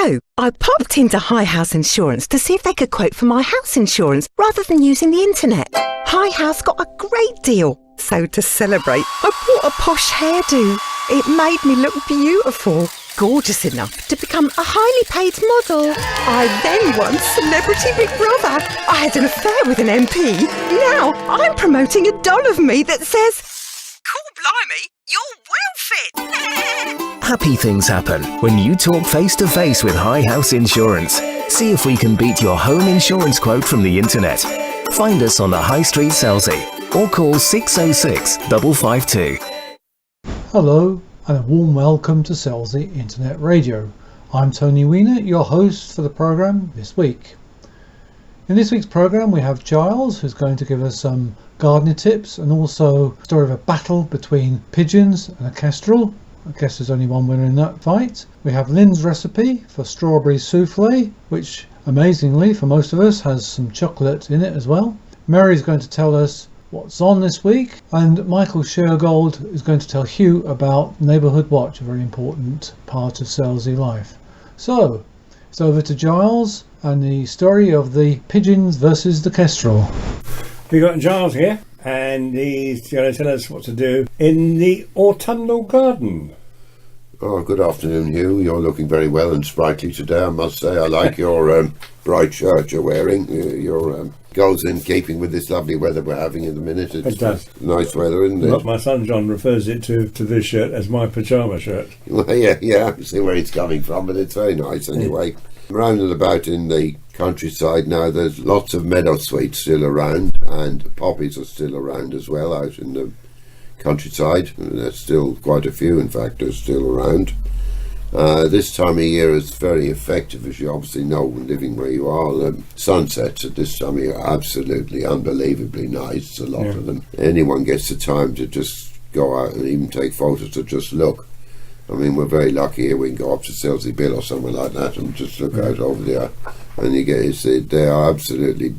So, I popped into High House Insurance to see if they could quote for my house insurance rather than using the internet. High House got a great deal. So to celebrate, I bought a posh hairdo. It made me look beautiful, gorgeous enough to become a highly paid model. I then won Celebrity Big Brother. I had an affair with an MP. Now I'm promoting a doll of me that says, "Cool blimey, you're well fit." Happy things happen when you talk face-to-face with High House Insurance. See if we can beat your home insurance quote from the internet. Find us on the High Street, Selsey, or call 606 552. Hello and a warm welcome to Selsey Internet Radio. I'm Tony Weiner, your host for the programme this week. In this week's programme we have Giles, who's going to give us some gardening tips and also a story of a battle between pigeons and a kestrel. I guess there's only one winner in that fight. We have Lynne's recipe for strawberry soufflé, which amazingly for most of us has some chocolate in it as well. Mary's going to tell us what's on this week, and Michael Shergold is going to tell Hugh about Neighbourhood Watch, a very important part of Selsey life. So it's over to Giles and the story of the pigeons versus the kestrel. We've got Giles here, and he's going to tell us what to do in the autumnal garden. Oh, good afternoon, Hugh. You're looking very well and sprightly today, I must say. I like your bright shirt you're wearing. Your goes in keeping with this lovely weather we're having in the minute. It does. Nice weather, isn't it? Well, my son John refers it to this shirt as my pyjama shirt. Well, yeah, I see where it's coming from, but it's very nice anyway. Around and about in the countryside now, there's lots of meadow sweets still around, and poppies are still around as well out in the countryside. There's still quite a few, in fact, are still around. This time of year is very effective, as you obviously know, living where you are. The sunsets at this time of year are absolutely unbelievably nice, a lot of them. Anyone gets the time to just go out and even take photos or just look. I mean, we're very lucky here. We can go up to Selsey Bill or somewhere like that and just look out over there, and you get to see they are absolutely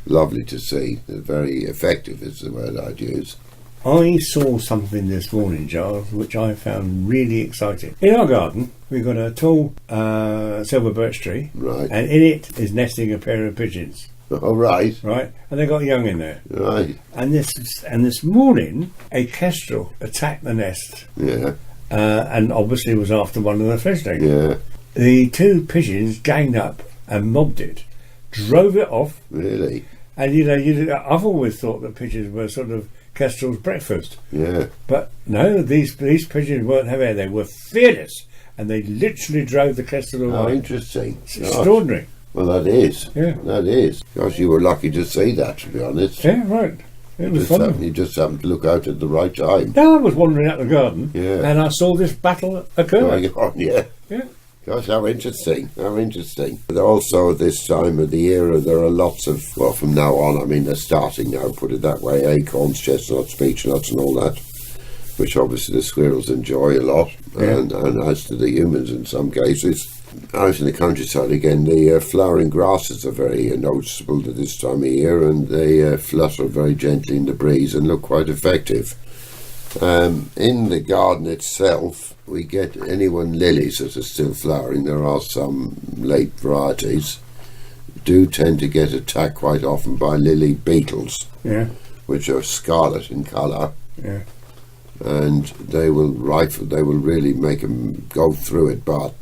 lovely to see. They're very effective is the word I'd use. I saw something this morning, Giles, which I found really exciting. In our garden, we've got a tall silver birch tree, right, and in it is nesting a pair of pigeons. Oh, right, and they got young in there. Right. And this morning, a kestrel attacked the nest. Yeah. And obviously was after one of the fledglings. Yeah. The two pigeons ganged up and mobbed it, drove it off. Really? And I've always thought that pigeons were sort of kestrel's breakfast. Yeah. But no, these pigeons weren't having it. They were fearless, and they literally drove the kestrel away. Oh, interesting. It's extraordinary. Well, that is. Yeah. That is. Gosh, you were lucky to see that, to be honest. Yeah, right. It was fun. You just happened to look out at the right time. No, I was wandering out the garden, yeah, and I saw this battle occur. Going on, yeah. Yeah. Gosh, how interesting. How interesting. But also, this time of the year, there are lots of, well, from now on, I mean, they're starting now, put it that way, acorns, chestnuts, beechnuts and all that, which obviously the squirrels enjoy a lot, and as do the humans in some cases. Out in the countryside again, the flowering grasses are very noticeable at this time of year, and they flutter very gently in the breeze and look quite effective. In the garden itself, we get anyone lilies that are still flowering. There are some late varieties. Do tend to get attacked quite often by lily beetles, which are scarlet in colour. Yeah. And they will really make them go through it, but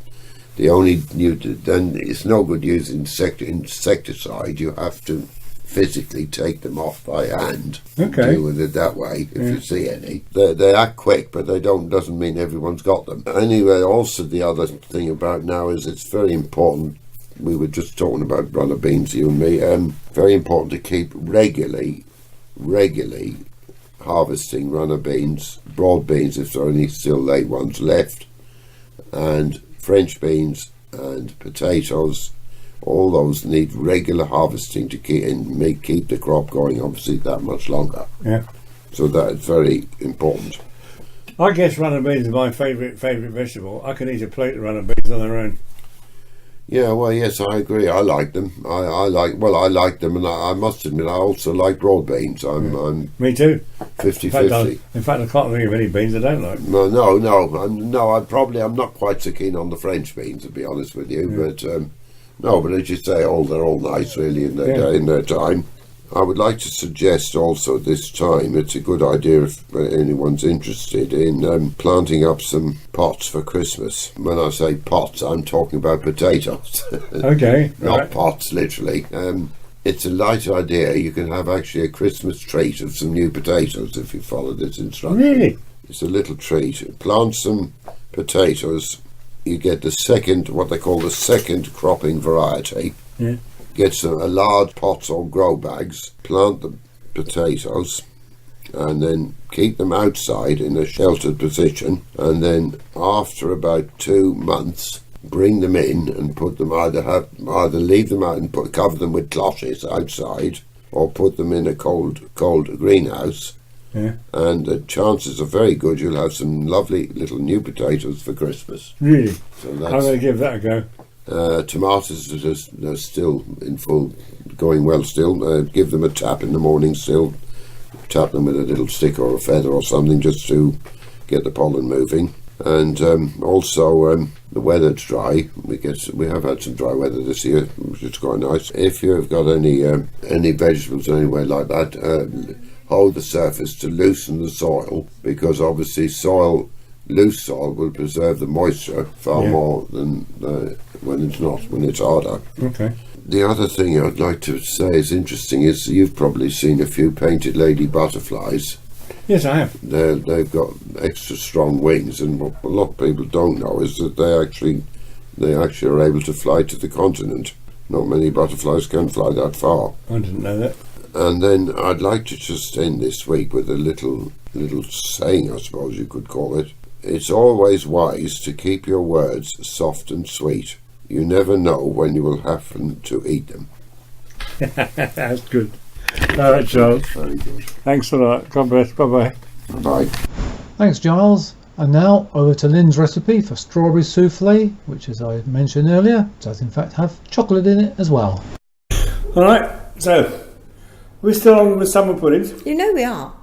the only then it's no good using insecticide. You have to physically take them off by hand. Okay. Deal with it that way if you see any. They act quick, but doesn't mean everyone's got them. Anyway, also the other thing about now is it's very important. We were just talking about runner beans, you and me. Very important to keep regularly harvesting runner beans, broad beans if there are any still late ones left, and French beans and potatoes. All those need regular harvesting to keep the crop going, obviously, that much longer. Yeah. So that is very important. I guess runner beans are my favourite vegetable. I can eat a plate of runner beans on their own. Yeah, well, yes, I agree. I like them. I like them, and I must admit, I also like broad beans. I'm Me too. 50-50. In fact, I can't think of any beans I don't like. I'm not quite so keen on the French beans, to be honest with you. But as you say, they're all nice, really, in their time. I would like to suggest also this time it's a good idea if anyone's interested in planting up some pots for Christmas. When I say pots, I'm talking about potatoes. Okay. Not right. pots, literally. It's a light idea. You can have actually a Christmas treat of some new potatoes if you follow this instruction. Really? It's a little treat. Plant some potatoes. You get what they call the second cropping variety. Yeah. Get a large pots or grow bags, plant the potatoes, and then keep them outside in a sheltered position. And then after about 2 months, bring them in and put them either leave them out and cover them with cloches outside, or put them in a cold greenhouse. Yeah. And the chances are very good you'll have some lovely little new potatoes for Christmas. Really? So I'm going to give that a go. Tomatoes are still in full, going well still. Give them a tap in the morning still. Tap them with a little stick or a feather or something just to get the pollen moving. And also the weather's dry. We have had some dry weather this year, which is quite nice. If you've got any vegetables anywhere like that, hold the surface to loosen the soil, because obviously loose soil will preserve the moisture far more than when it's harder. Okay. The other thing I'd like to say is interesting is you've probably seen a few painted lady butterflies. Yes, I have. They've got extra strong wings, and what a lot of people don't know is that they actually are able to fly to the continent. Not many butterflies can fly that far. I didn't know that. And then I'd like to just end this week with a little saying, I suppose you could call it. It's always wise to keep your words soft and sweet. You never know when you will happen to eat them. That's good. All right, Charles. Very good. Thanks a lot. God bless. Bye-bye. Bye. Thanks, Giles. And now over to Lynne's recipe for strawberry soufflé, which, as I mentioned earlier, does in fact have chocolate in it as well. All right. So, we're still on with summer puddings. You know we are.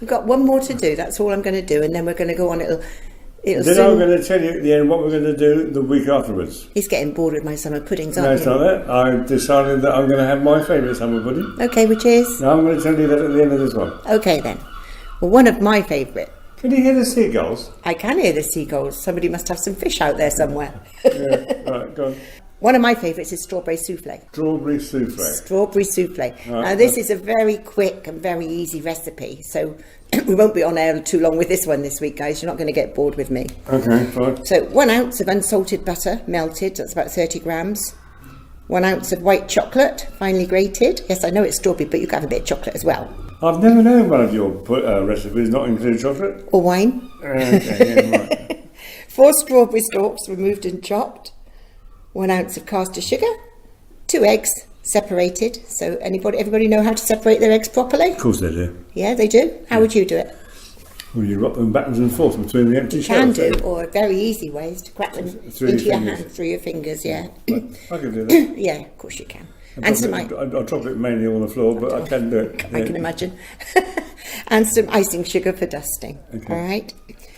We've got one more to do. That's all I'm going to do, and then we're going to go on. It'll Then soon... I'm going to tell you at the end what we're going to do the week afterwards. He's getting bored with my summer puddings, No, aren't it's you? not that. I've decided that I'm going to have my favourite summer pudding. Okay, which is? Now I'm going to tell you that at the end of this one. Okay then. Well, one of my favourite. Can you hear the seagulls? I can hear the seagulls. Somebody must have some fish out there somewhere. Yeah, right, go on. One of my favourites is strawberry soufflé. Strawberry soufflé. Strawberry soufflé. Right, Now this is a very quick and very easy recipe, so we won't be on air too long with this one this week, guys. You're not going to get bored with me. Okay, fine. So 1 ounce of unsalted butter, melted, that's about 30 grams. 1 ounce of white chocolate, finely grated. Yes, I know it's strawberry, but you can have a bit of chocolate as well. I've never known one of your recipes not include chocolate. Or wine. Okay, yeah, right. 4 strawberry stalks removed and chopped. 1 ounce of caster sugar. 2 eggs separated. So everybody know how to separate their eggs properly? Of course they do. Yeah, they do. How would you do it? Well, you rock them backwards and forwards between the empty You can shells. do, or a very easy way is to crack them Through into your your fingers. hand, through your fingers, yeah. I can do that. Yeah, of course you can. I And some drop it mainly on the floor, but I can do it. I can imagine. And some icing sugar for dusting. Okay. All right.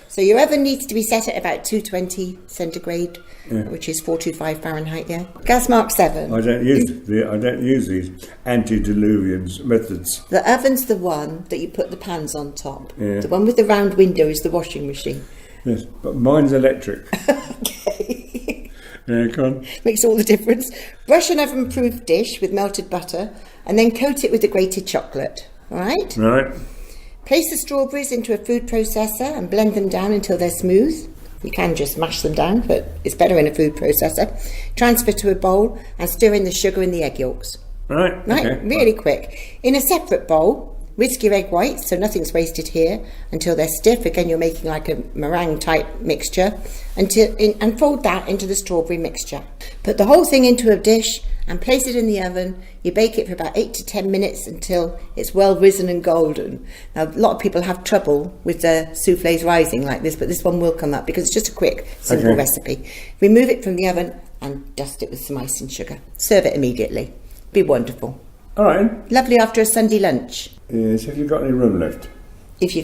So your oven needs to be set at about 220 centigrade, which is 425 Fahrenheit. Yeah. Gas mark 7. I don't use these antediluvian methods. The oven's the one that you put the pans on top. Yeah. The one with the round window is the washing machine. Yes, but mine's electric. Okay. Yeah, go on. Makes all the difference. Brush an oven-proof dish with melted butter, and then coat it with the grated chocolate. All right. Right. Place the strawberries into a food processor and blend them down until they're smooth. You can just mash them down, but it's better in a food processor. Transfer to a bowl and stir in the sugar and the egg yolks. Right. Right, Okay. really quick. In a separate bowl, whisk your egg whites, so nothing's wasted here, until they're stiff. Again, you're making like a meringue type mixture, and fold that into the strawberry mixture. Put the whole thing into a dish and place it in the oven. You bake it for about 8 to 10 minutes until it's well risen and golden. Now, a lot of people have trouble with the soufflés rising like this, but this one will come up because it's just a quick, simple recipe. Remove it from the oven and dust it with some icing sugar. Serve it immediately. Be wonderful. All right. Lovely after a Sunday lunch. Yes, have you got any room left?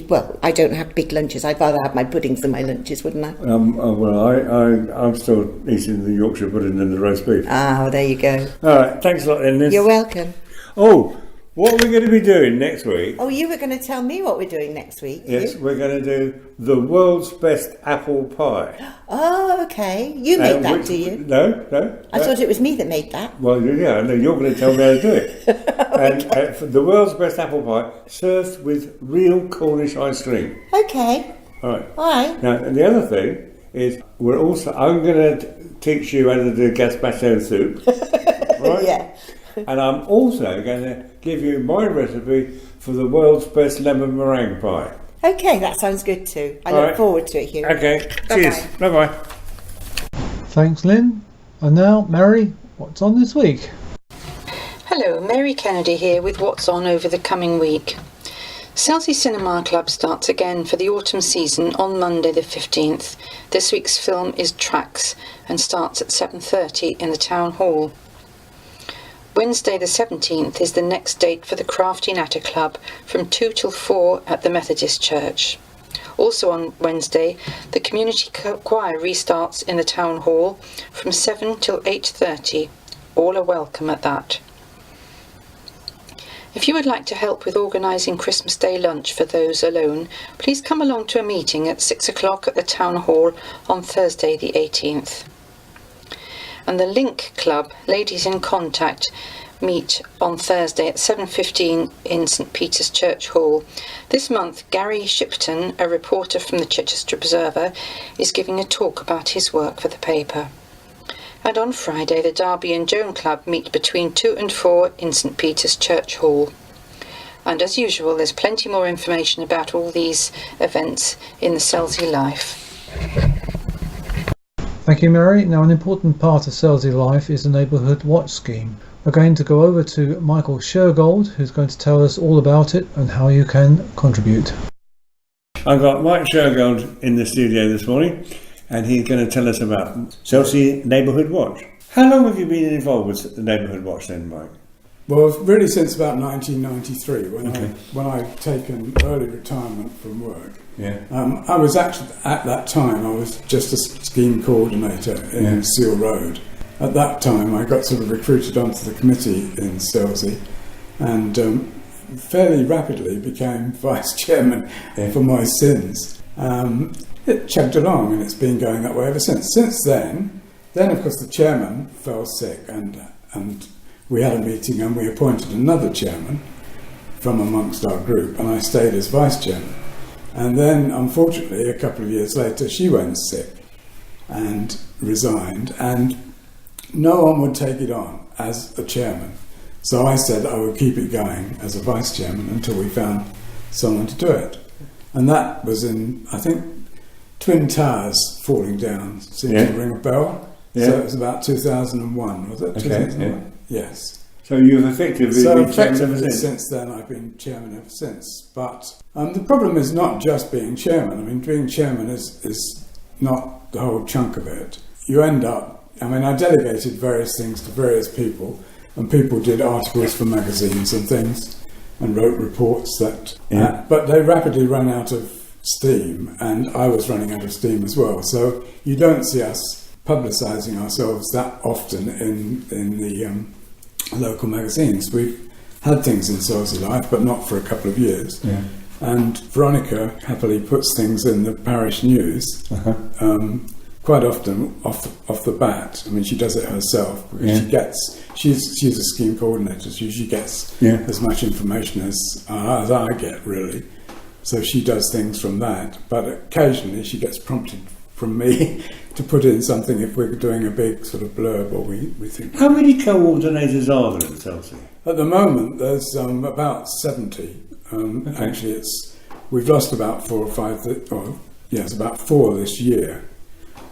Well, I don't have big lunches. I'd rather have my puddings than my lunches, wouldn't I? I'm still eating the Yorkshire pudding and the roast beef. Ah, well, there you go. All right, thanks a lot, Lynne. You're welcome. Oh, what are we going to be doing next week? Oh, you were going to tell me what we're doing next week. Yes, we're going to do the world's best apple pie. Oh, okay. You made that, do you? No. I thought it was me that made that. Well, yeah, no, you're going to tell me how to do it. Okay. And for the world's best apple pie, served with real Cornish ice cream. Okay. All right. Now, and the other thing is, I'm going to teach you how to do gazpacho soup. Right? Yeah. And I'm also going to give you my recipe for the world's best lemon meringue pie. Okay, that sounds good too. I look forward to it, Hugh. Okay, cheers. Bye-bye. Thanks, Lynn. And now, Mary, what's on this week? Hello, Mary Kennedy here with what's on over the coming week. Selsey Cinema Club starts again for the autumn season on Monday the 15th. This week's film is Tracks and starts at 7:30 in the Town Hall. Wednesday the 17th is the next date for the Crafty Natter Club from 2 till 4 at the Methodist Church. Also on Wednesday, the community choir restarts in the Town Hall from 7 till 8:30. All are welcome at that. If you would like to help with organising Christmas Day lunch for those alone, please come along to a meeting at 6 o'clock at the Town Hall on Thursday the 18th. And the Link Club, Ladies in Contact, meet on Thursday at 7:15 in St Peter's Church Hall. This month, Gary Shipton, a reporter from the Chichester Observer, is giving a talk about his work for the paper. And on Friday, the Darby and Joan Club meet between 2 and 4 in St Peter's Church Hall. And as usual, there's plenty more information about all these events in the Selsey Life. Thank you, Mary. Now, an important part of Selsey Life is the Neighbourhood Watch scheme. We're going to go over to Michael Shergold, who's going to tell us all about it and how you can contribute. I've got Mike Shergold in the studio this morning, and he's going to tell us about Selsey Neighbourhood Watch. How long have you been involved with the Neighbourhood Watch then, Mike? Well, really since about 1993, when I'd taken early retirement from work. Yeah. I was actually, at that time, I was just a scheme coordinator in Seal Road. At that time, I got sort of recruited onto the committee in Selsey and fairly rapidly became vice chairman for my sins. It chugged along and it's been going that way ever since. Since then of course the chairman fell sick and we had a meeting and we appointed another chairman from amongst our group and I stayed as vice chairman. And then, unfortunately, a couple of years later, she went sick and resigned, and no one would take it on as the chairman. So I said I would keep it going as a vice chairman until we found someone to do it. And that was in, I think, Twin Towers falling down seemed to ring a bell. Yeah. So it was about 2001, was it? Okay, 2001? Yes. So you've effectively been chairman ever since? Since then, I've been chairman ever since. But the problem is not just being chairman. I mean, being chairman is not the whole chunk of it. You end up, I delegated various things to various people, and people did articles for magazines and things, and wrote reports that... but they rapidly ran out of steam, and I was running out of steam as well. So you don't see us publicising ourselves that often in the... local magazines. We've had things in Selsey Life, but not for a couple of years. Yeah. And Veronica happily puts things in the parish news, quite often off the bat. I mean, she does it herself because she's a scheme coordinator. She usually gets as much information as I get, really. So she does things from that. But occasionally she gets prompted from me to put in something if we're doing a big sort of blurb or we think. How many coordinators are there in Selsey? At the moment there's about 70. Actually we've lost about 4 or 5, it's about 4 this year.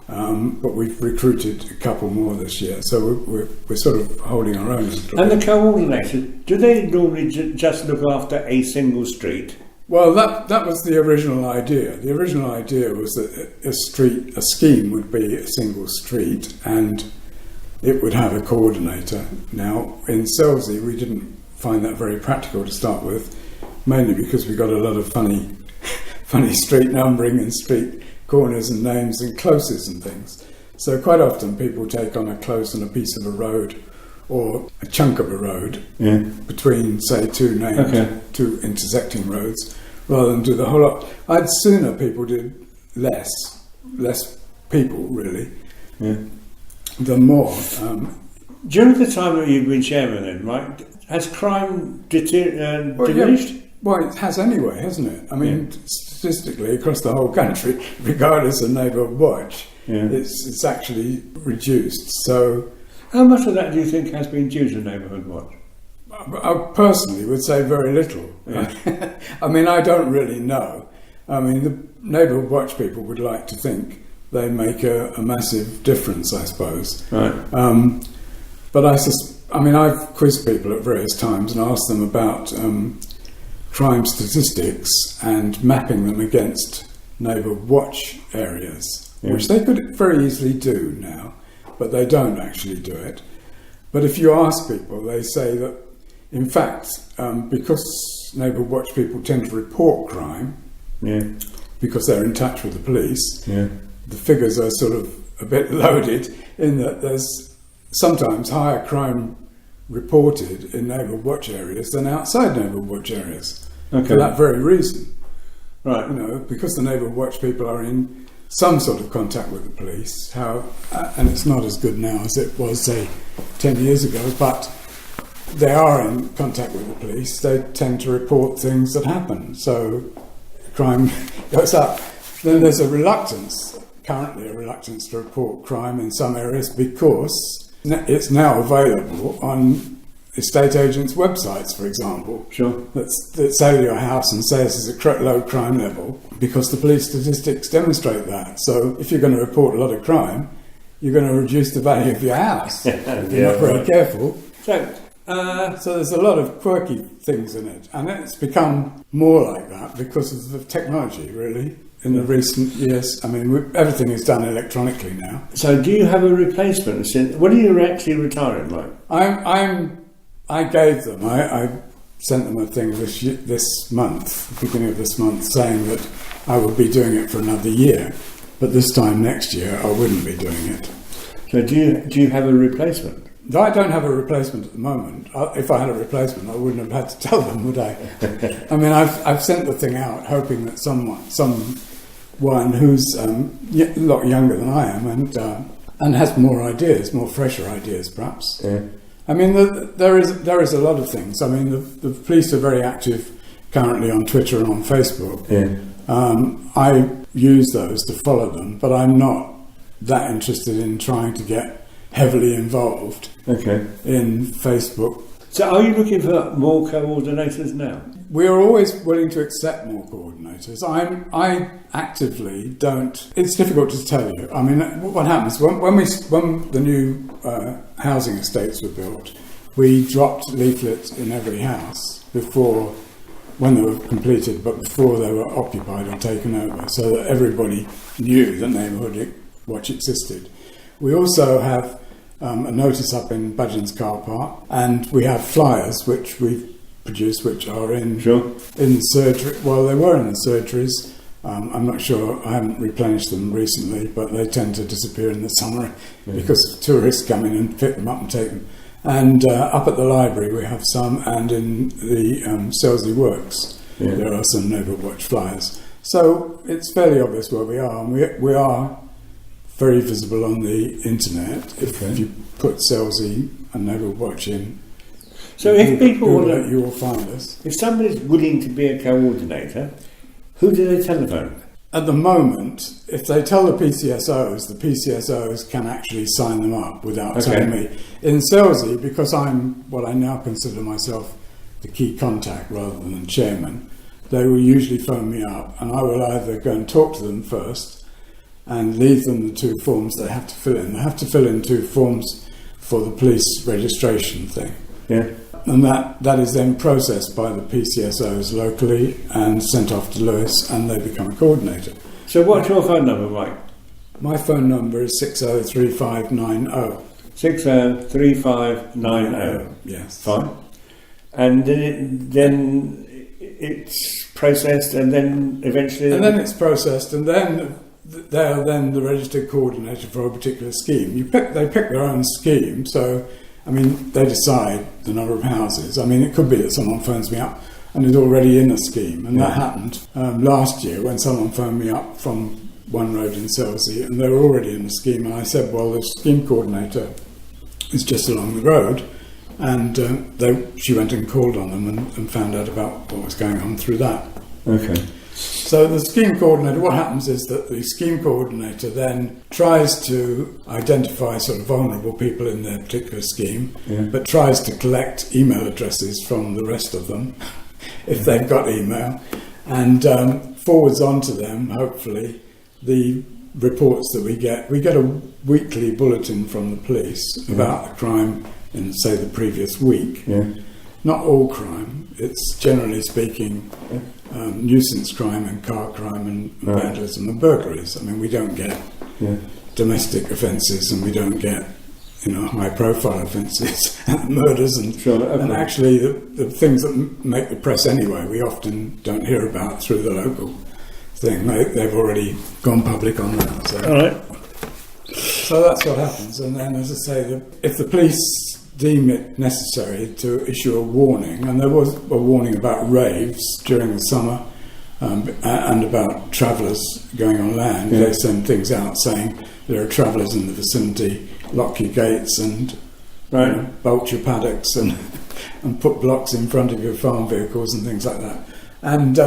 But we've recruited a couple more this year, so we're sort of holding our own. And the coordinators, do they normally just look after a single street? Well, that was the original idea. The original idea was that a scheme would be a single street, and it would have a coordinator. Now, in Selsey, we didn't find that very practical to start with, mainly because we got a lot of funny street numbering and street corners and names and closes and things. So quite often people take on a close on a piece of a road or a chunk of a road between, say, two intersecting roads, rather than do the whole lot. I'd sooner people did less people, really, than more. During the time that you've been chairman then, right, has crime diminished? Well, it has anyway, hasn't it? I mean, statistically, across the whole country, regardless of Neighbourhood Watch, it's actually reduced. So, how much of that do you think has been due to Neighbourhood Watch? I personally would say very little. Yeah. I mean, I don't really know. I mean, the Neighbourhood Watch people would like to think they make a massive difference, I suppose. Right. But I've quizzed people at various times and asked them about crime statistics and mapping them against Neighbourhood Watch areas, which they could very easily do now, but they don't actually do it. But if you ask people, they say that, in fact, because Neighbourhood Watch people tend to report crime, because they're in touch with the police, the figures are sort of a bit loaded in that there's sometimes higher crime reported in Neighbourhood Watch areas than outside Neighbourhood Watch areas. For that very reason. Right. You know, because the Neighbourhood Watch people are in some sort of contact with the police, and it's not as good now as it was, say, 10 years ago, but they are in contact with the police, they tend to report things that happen, so crime goes up. Then there's currently a reluctance to report crime in some areas because it's now available on estate agents' websites, for example, that sell your house and says there's a low crime level, because the police statistics demonstrate that. So if you're going to report a lot of crime, you're going to reduce the value of your house if you're not very careful. So there's a lot of quirky things in it, and it's become more like that because of the technology, really, in the recent years. I mean, everything is done electronically now. So do you have a replacement? When are you actually retiring, Mike? I gave them, I sent them a thing this month, beginning of this month, saying that I would be doing it for another year, but this time next year I wouldn't be doing it. So do you have a replacement? I don't have a replacement at the moment. If I had a replacement, I wouldn't have had to tell them, would I? I mean, I've sent the thing out hoping that someone who's a lot younger than I am and has more ideas, more fresher ideas, perhaps. Yeah. I mean, there is a lot of things. I mean, the police are very active currently on Twitter and on Facebook. I use those to follow them, but I'm not that interested in trying to get heavily involved in Facebook. So are you looking for more coordinators now? We are always willing to accept more coordinators. I actively don't. It's difficult to tell you. I mean, what happens when the new housing estates were built, we dropped leaflets in every house when they were completed, but before they were occupied or taken over, so that everybody knew that Neighbourhood Watch existed. We also have a notice up in Budgeon's car park, and we have flyers which we've produced, which are in the surgery. Well, they were in the surgeries. I'm not sure. I haven't replenished them recently, but they tend to disappear in the summer because tourists come in and pick them up and take them. And up at the library we have some, and in the Selsey Works there are some Neighbourhood Watch flyers. So it's fairly obvious where we are, and we are very visible on the internet. If you put Selsey and Neighbourhood Watch in, so if people want to, you will find us. If somebody's willing to be a coordinator, who do they telephone? At the moment, if they tell the PCSOs can actually sign them up without telling me. In Selsey, because I'm what I now consider myself the key contact rather than chairman, they will usually phone me up, and I will either go and talk to them first and leave them the two forms they have to fill in. They have to fill in two forms for the police registration thing. And that is then processed by the PCSOs locally and sent off to Lewis, and they become a coordinator. So what's your phone number, Mike? My phone number is 603590. 603590. Yes. Fine. And then it's processed, and then eventually. And then it's processed, and then they are then the registered coordinator for a particular scheme. They pick their own scheme, so I mean they decide the number of houses. I mean it could be that someone phones me up and is already in a scheme, and that happened last year when someone phoned me up from one road in Selsey, and they were already in a scheme, and I said, well, the scheme coordinator is just along the road, and she went and called on them and found out about what was going on through that. Okay. So the scheme coordinator, what happens is that the scheme coordinator then tries to identify sort of vulnerable people in their particular scheme, but tries to collect email addresses from the rest of them, if they've got email, and forwards on to them, hopefully, the reports that we get. We get a weekly bulletin from the police about a crime in, say, the previous week. Not all crime, it's generally speaking nuisance crime and car crime and vandalism and burglaries. I mean, we don't get domestic offences, and we don't get high profile offences, murders and and actually the things that make the press anyway, we often don't hear about through the local thing. They've already gone public on that. So. All right. So that's what happens, and then, as I say, if the police deem it necessary to issue a warning, and there was a warning about raves during the summer, and about travellers going on land, they send things out saying there are travellers in the vicinity, lock your gates and bolt your paddocks and put blocks in front of your farm vehicles and things like that. And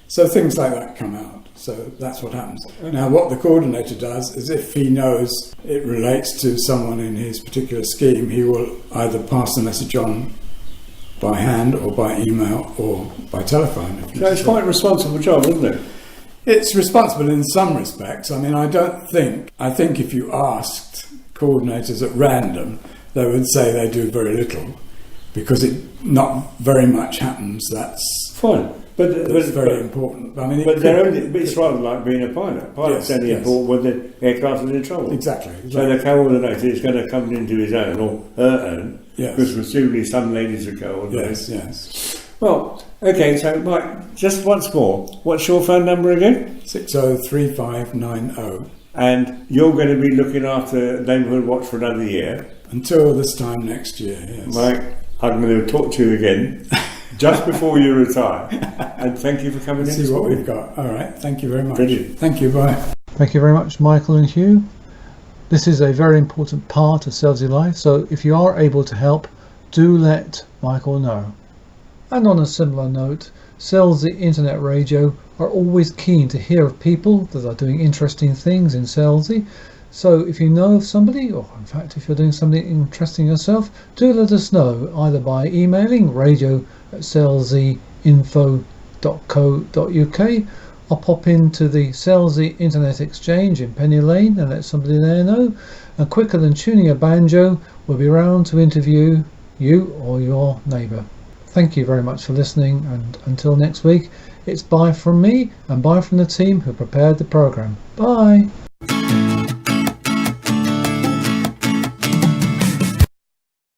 so things like that come out. So that's what happens. Now, what the coordinator does is, if he knows it relates to someone in his particular scheme, he will either pass the message on by hand or by email or by telephone. So it's quite a responsible job, isn't it? It's responsible in some respects. I mean, I think if you asked coordinators at random, they would say they do very little, because not very much happens. That's fine. But it's very important. I mean, it's rather like being a pilot. Pilot's only important when the aircraft is in trouble. Exactly. So the coordinator is going to come into his own or her own, because presumably some ladies would go on. Yes. Well, okay, so Mike, just once more, what's your phone number again? 603590. And you're going to be looking after Neighbourhood Watch for another year? Until this time next year, yes. Mike, I'm going to talk to you again just before you retire. And thank you for coming in. See what we've got. All right, thank you very much. Brilliant. Thank you, bye. Thank you very much, Michael and Hugh. This is a very important part of Selsey life, so if you are able to help, do let Michael know. And on a similar note, Selsey Internet Radio are always keen to hear of people that are doing interesting things in Selsey. So if you know of somebody, or in fact if you're doing something interesting yourself, do let us know, either by emailing radio@selseyin.co.uk, or pop into the Selsey Internet Exchange in Penny Lane and let somebody there know. And quicker than tuning a banjo, we'll be around to interview you or your neighbour. Thank you very much for listening, and until next week, it's bye from me and bye from the team who prepared the programme. Bye!